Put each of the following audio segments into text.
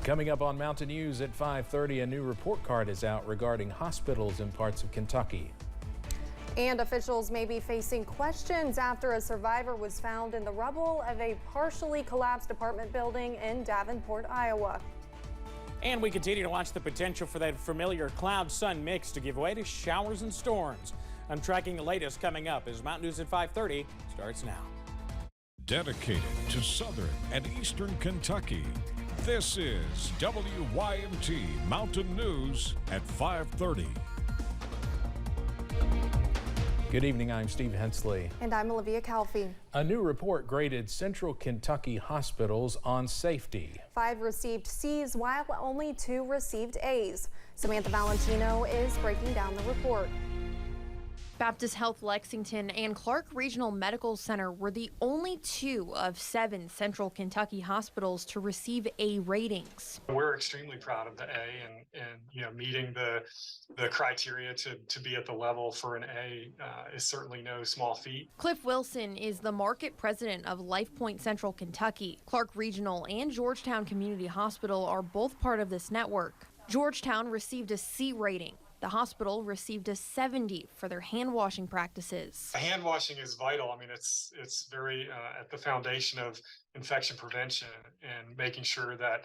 Coming up on Mountain News at 5:30, a new report card is out regarding hospitals in parts of Kentucky. And officials may be facing questions after a survivor was found in the rubble of a partially collapsed apartment building in Davenport, Iowa. And we continue to watch the potential for that familiar cloud-sun mix to give way to showers and storms. I'm tracking the latest coming up as Mountain News at 5:30 starts now. Dedicated to southern and eastern Kentucky, this is WYMT Mountain News at 5:30. Good evening, I'm Steve Hensley. And I'm Olivia Calfee. A new report graded Central Kentucky hospitals on safety. 5 received C's while only 2 received A's. Samantha Valentino is breaking down the report. Baptist Health Lexington and Clark Regional Medical Center were the only 2 of 7 Central Kentucky hospitals to receive A ratings. We're extremely proud of the A and meeting the criteria to be at the level for an A is certainly no small feat. Cliff Wilson is the market president of LifePoint Central Kentucky. Clark Regional and Georgetown Community Hospital are both part of this network. Georgetown received a C rating. The hospital received a 70 for their hand washing practices. Hand washing is vital. I mean, it's very at the foundation of infection prevention and making sure that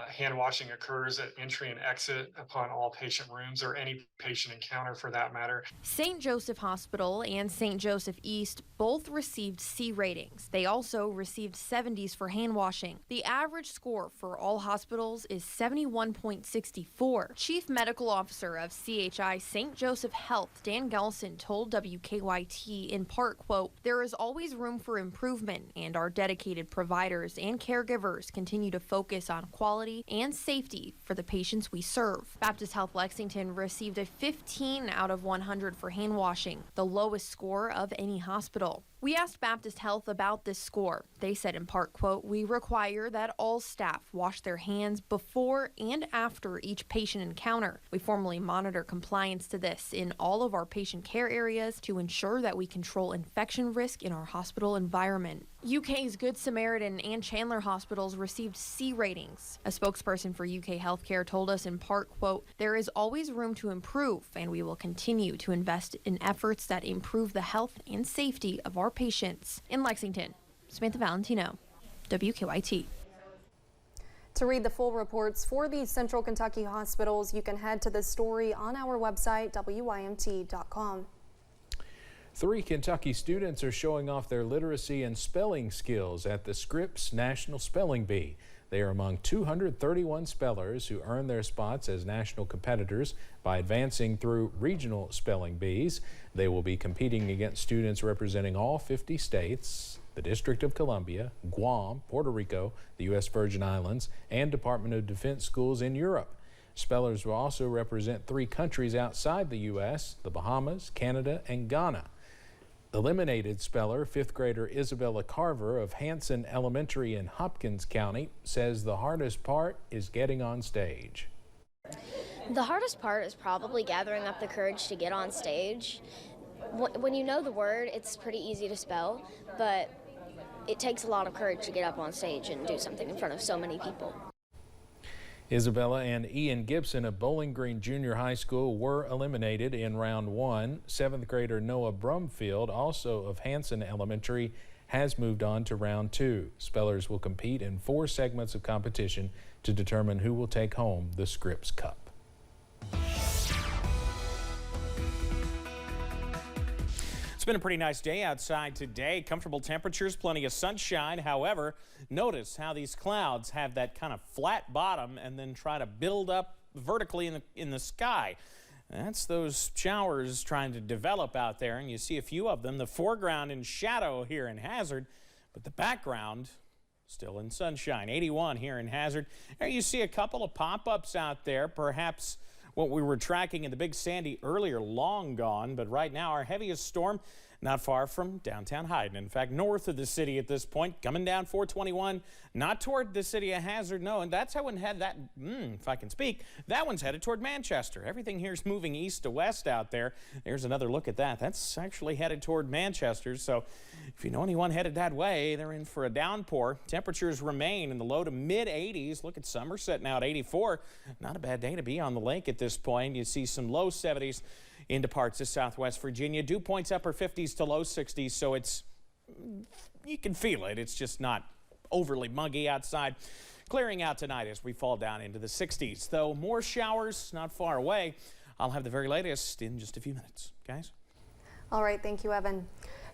hand washing occurs at entry and exit upon all patient rooms or any patient encounter for that matter. St. Joseph Hospital and St. Joseph East both received C ratings. They also received 70s for hand washing. The average score for all hospitals is 71.64. Chief Medical Officer of CHI St. Joseph Health, Dan Gelson, told WKYT in part, quote, "There is always room for improvement, and our dedicated providers and caregivers continue to focus on quality and safety for the patients we serve." Baptist Health Lexington received a 15 out of 100 for hand washing, the lowest score of any hospital. We asked Baptist Health about this score. They said in part, quote, "We require that all staff wash their hands before and after each patient encounter. We formally monitor compliance to this in all of our patient care areas to ensure that we control infection risk in our hospital environment." UK's Good Samaritan and Chandler hospitals received C ratings. A spokesperson for UK Healthcare told us in part, quote, "There is always room to improve, and we will continue to invest in efforts that improve the health and safety of our patients." In Lexington, Samantha Valentino, WKYT. To read the full reports for these Central Kentucky hospitals, you can head to this story on our website, WYMT.com. 3 Kentucky students are showing off their literacy and spelling skills at the Scripps National Spelling Bee. They are among 231 spellers who earn their spots as national competitors by advancing through regional spelling bees. They will be competing against students representing all 50 states, the District of Columbia, Guam, Puerto Rico, the U.S. Virgin Islands, and Department of Defense schools in Europe. Spellers will also represent 3 countries outside the U.S., the Bahamas, Canada, and Ghana. Eliminated speller 5th grader Isabella Carver of Hanson Elementary in Hopkins County says the hardest part is getting on stage. The hardest part is probably gathering up the courage to get on stage. When you know the word, it's pretty easy to spell, but it takes a lot of courage to get up on stage and do something in front of so many people. Isabella and Ian Gibson of Bowling Green Junior High School were eliminated in round 1. 7th grader Noah Brumfield, also of Hanson Elementary, has moved on to round 2. Spellers will compete in 4 segments of competition to determine who will take home the Scripps Cup. It's been a pretty nice day outside today. Comfortable temperatures, plenty of sunshine. However, notice how these clouds have that kind of flat bottom and then try to build up vertically in the sky. That's those showers trying to develop out there, and you see a few of them. The foreground in shadow here in Hazard, but the background still in sunshine. 81 here in Hazard. There you see a couple of pop-ups out there, perhaps what we were tracking in the Big Sandy earlier, long gone, but right now our heaviest storm not far from downtown Hyden. In fact, north of the city at this point, coming down 421, not toward the city of Hazard, no, and that's how one had that, if I can speak, that one's headed toward Manchester. Everything here's moving east to west out there. There's another look at that. That's actually headed toward Manchester, so if you know anyone headed that way, they're in for a downpour. Temperatures remain in the low to mid 80s. Look at Somerset now at 84. Not a bad day to be on the lake at this point. You see some low 70s into parts of southwest Virginia. Dew points upper 50s to low 60s, so it's, you can feel it. It's just not overly muggy outside. Clearing out tonight as we fall down into the 60s, though more showers not far away. I'll have the very latest in just a few minutes. Guys? All right, thank you, Evan.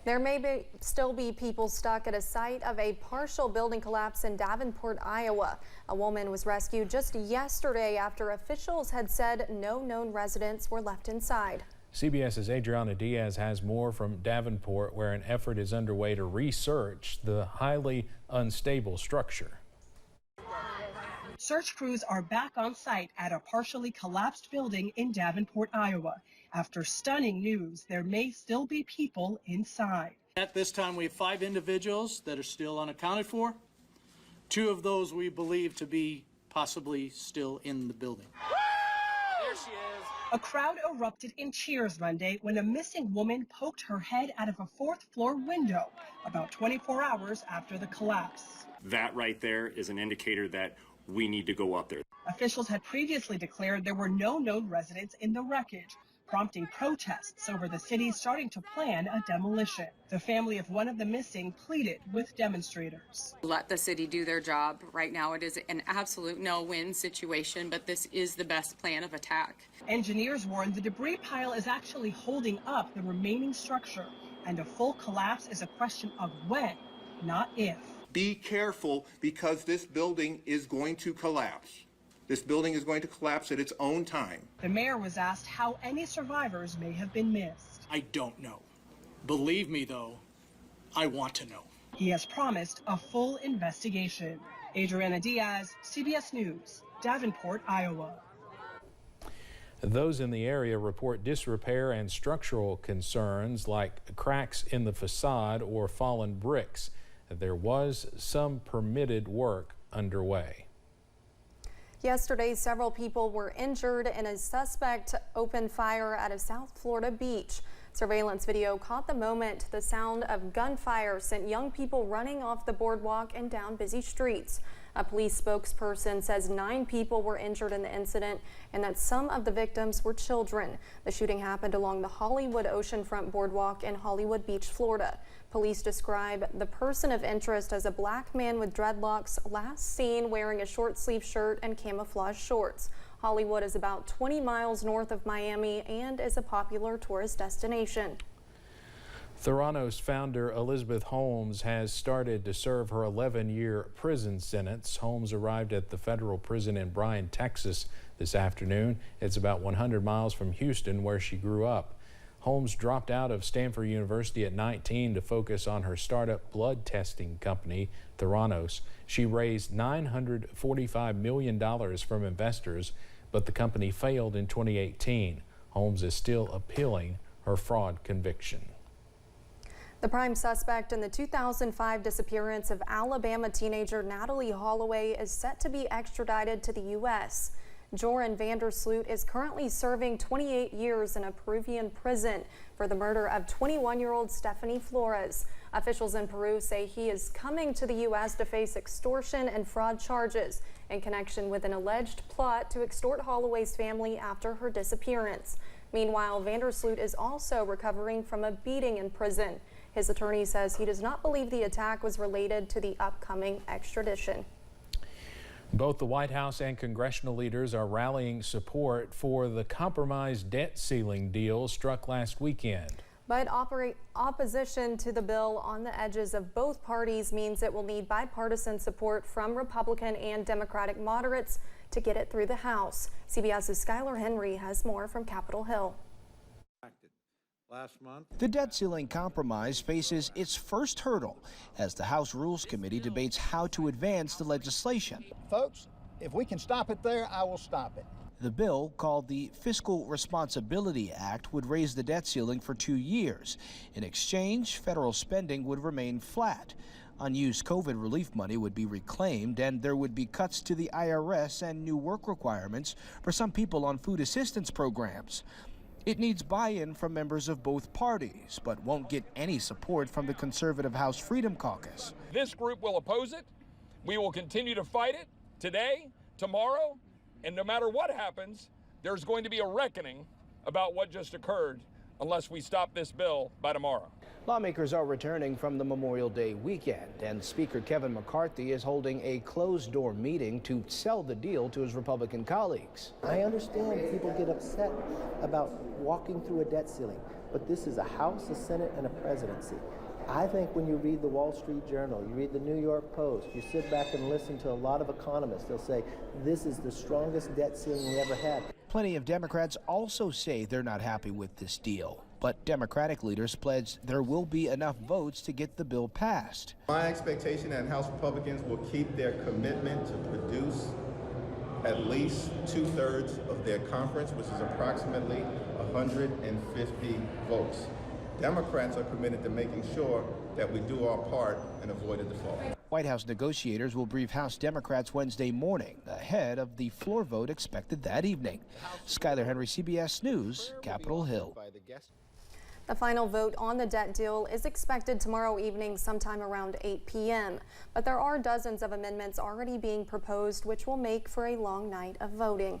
There may still be people stuck at a site of a partial building collapse in Davenport, Iowa. A woman was rescued just yesterday after officials had said no known residents were left inside. CBS's Adriana Diaz has more from Davenport, where an effort is underway to research the highly unstable structure. Search crews are back on site at a partially collapsed building in Davenport, Iowa. After stunning news, there may still be people inside. At this time, we have 5 individuals that are still unaccounted for. 2 of those we believe to be possibly still in the building. There she is. A crowd erupted in cheers Monday when a missing woman poked her head out of a 4th floor window about 24 hours after the collapse. That right there is an indicator that we need to go up there. Officials had previously declared there were no known residents in the wreckage, prompting protests over the city starting to plan a demolition. The family of one of the missing pleaded with demonstrators. Let the city do their job. Right now it is an absolute no-win situation, but this is the best plan of attack. Engineers warn the debris pile is actually holding up the remaining structure, and a full collapse is a question of when, not if. Be careful, because this building is going to collapse. This building is going to collapse at its own time. The mayor was asked how any survivors may have been missed. I don't know. Believe me, though, I want to know. He has promised a full investigation. Adriana Diaz, CBS News, Davenport, Iowa. Those in the area report disrepair and structural concerns like cracks in the facade or fallen bricks. There was some permitted work underway. Yesterday, several people were injured and a suspect opened fire at a South Florida beach. Surveillance video caught the moment the sound of gunfire sent young people running off the boardwalk and down busy streets. A police spokesperson says 9 people were injured in the incident and that some of the victims were children. The shooting happened along the Hollywood Oceanfront Boardwalk in Hollywood Beach, Florida. Police describe the person of interest as a black man with dreadlocks, last seen wearing a short sleeve shirt and camouflage shorts. Hollywood is about 20 miles north of Miami and is a popular tourist destination. Theranos founder Elizabeth Holmes has started to serve her 11-year prison sentence. Holmes arrived at the federal prison in Bryan, Texas this afternoon. It's about 100 miles from Houston, where she grew up. Holmes dropped out of Stanford University at 19 to focus on her startup blood testing company, Theranos. She raised $945 million from investors, but the company failed in 2018. Holmes is still appealing her fraud conviction. The prime suspect in the 2005 disappearance of Alabama teenager Natalee Holloway is set to be extradited to the U.S. Joran Vandersloot is currently serving 28 years in a Peruvian prison for the murder of 21-year-old Stephanie Flores. Officials in Peru say he is coming to the U.S. to face extortion and fraud charges in connection with an alleged plot to extort Holloway's family after her disappearance. Meanwhile, Vandersloot is also recovering from a beating in prison. His attorney says he does not believe the attack was related to the upcoming extradition. Both the White House and congressional leaders are rallying support for the compromise debt ceiling deal struck last weekend. But opposition to the bill on the edges of both parties means it will need bipartisan support from Republican and Democratic moderates to get it through the House. CBS's Skylar Henry has more from Capitol Hill. Last month, the debt ceiling compromise faces its first hurdle as the House Rules Committee debates how to advance the legislation. Folks, if we can stop it there, I will stop it. The bill, called the Fiscal Responsibility Act, would raise the debt ceiling for 2 years. In exchange, federal spending would remain flat. Unused COVID relief money would be reclaimed, and there would be cuts to the IRS and new work requirements for some people on food assistance programs. It needs buy-in from members of both parties, but won't get any support from the conservative House Freedom Caucus. This group will oppose it. We will continue to fight it today, tomorrow, and no matter what happens, there's going to be a reckoning about what just occurred unless we stop this bill by tomorrow. Lawmakers are returning from the Memorial Day weekend, and Speaker Kevin McCarthy is holding a closed-door meeting to sell the deal to his Republican colleagues. I understand people get upset about walking through a debt ceiling, but this is a House, a Senate, and a presidency. I think when you read the Wall Street Journal, you read the New York Post, you sit back and listen to a lot of economists, they'll say this is the strongest debt ceiling we ever had. Plenty of Democrats also say they're not happy with this deal, but Democratic leaders pledged there will be enough votes to get the bill passed. My expectation that House Republicans will keep their commitment to produce at least 2/3 of their conference, which is approximately 150 votes. Democrats are committed to making sure that we do our part and avoid a default. White House negotiators will brief House Democrats Wednesday morning ahead of the floor vote expected that evening. Skyler Henry, CBS News, Capitol Hill. The final vote on the debt deal is expected tomorrow evening sometime around 8 p.m. But there are dozens of amendments already being proposed, which will make for a long night of voting.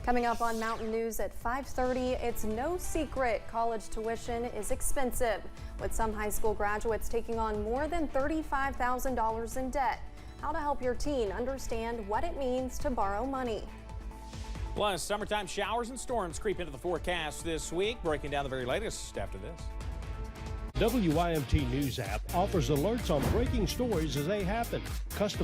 Coming up on Mountain News at 5:30, it's no secret college tuition is expensive, with some high school graduates taking on more than $35,000 in debt. How to help your teen understand what it means to borrow money. Plus, summertime showers and storms creep into the forecast this week. Breaking down the very latest after this. WYMT News app offers alerts on breaking stories as they happen. Custom